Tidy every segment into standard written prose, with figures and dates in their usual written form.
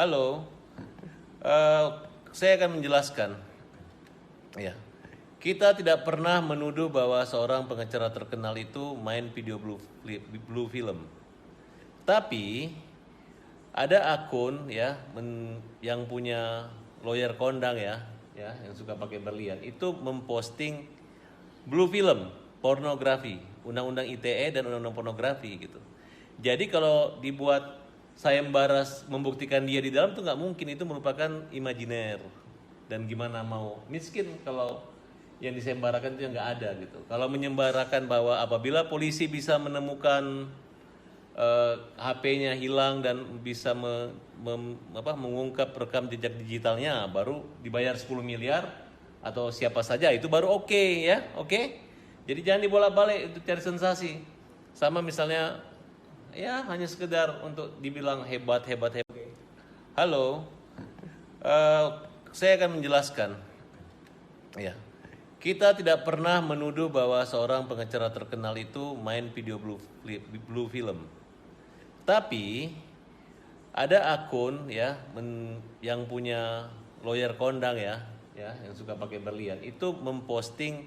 Halo, eh, saya akan menjelaskan. Ya, kita tidak pernah menuduh bahwa seorang pengacara terkenal itu main video blue film. Tapi ada akun ya yang punya lawyer kondang ya, yang suka pakai berlian itu memposting blue film, pornografi, undang-undang ITE dan undang-undang pornografi gitu. Jadi kalau dibuat sayembara membuktikan dia di dalam tuh nggak mungkin, itu merupakan imajiner. Dan gimana mau miskin kalau yang disembarakan itu nggak ada gitu. Kalau menyembarakan bahwa apabila polisi bisa menemukan HP-nya hilang dan bisa mengungkap rekam jejak digitalnya, baru dibayar 10 miliar atau siapa saja, itu baru oke ya, oke. Jadi jangan dibolak-balik untuk cari sensasi. Sama misalnya ya hanya sekedar untuk dibilang hebat. Halo, saya akan menjelaskan. Ya, kita tidak pernah menuduh bahwa seorang pengacara terkenal itu main video blue film. Tapi ada akun ya yang punya lawyer kondang ya, yang suka pakai berlian itu memposting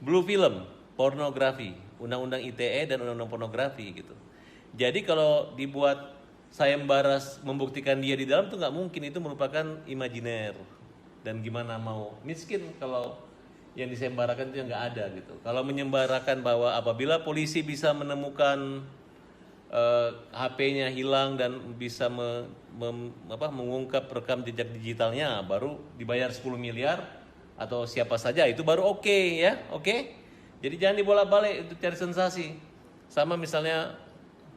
blue film, pornografi, undang-undang ITE dan undang-undang pornografi gitu. Jadi kalau dibuat sayembara membuktikan dia di dalam tuh nggak mungkin, itu merupakan imajiner. Dan gimana mau miskin kalau yang disembarakan itu nggak ada gitu. Kalau menyembarakan bahwa apabila polisi bisa menemukan HP-nya hilang dan bisa mengungkap rekam jejak digitalnya, baru dibayar 10 miliar atau siapa saja, itu baru oke ya, oke. Jadi jangan dibolak-balik untuk cari sensasi. Sama misalnya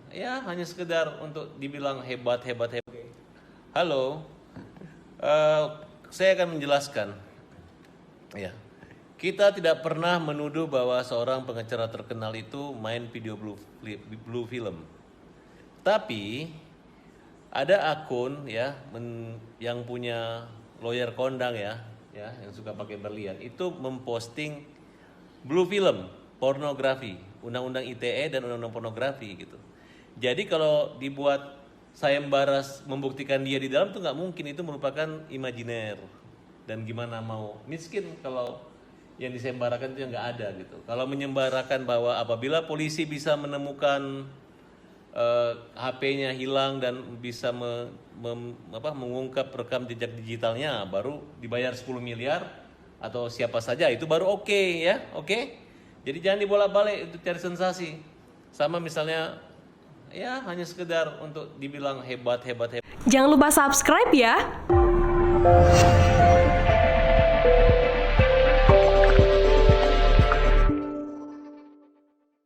ya hanya sekedar untuk dibilang hebat. Halo, saya akan menjelaskan. Ya, kita tidak pernah menuduh bahwa seorang pengacara terkenal itu main video blue film. Tapi ada akun ya yang punya lawyer kondang ya, yang suka pakai berlian itu memposting blue film, pornografi, undang-undang ITE dan undang-undang pornografi gitu. Jadi kalau dibuat sayembara membuktikan dia di dalam tuh nggak mungkin, itu merupakan imajiner. Dan gimana mau miskin kalau yang disembarakan itu nggak ada gitu. Kalau menyembarakan bahwa apabila polisi bisa menemukan HP-nya hilang dan bisa mengungkap rekam jejak digitalnya, baru dibayar 10 miliar atau siapa saja, itu baru oke ya, oke. Jadi jangan dibolak-balik untuk cari sensasi. Sama misalnya ya hanya sekedar untuk dibilang hebat. Jangan lupa subscribe ya.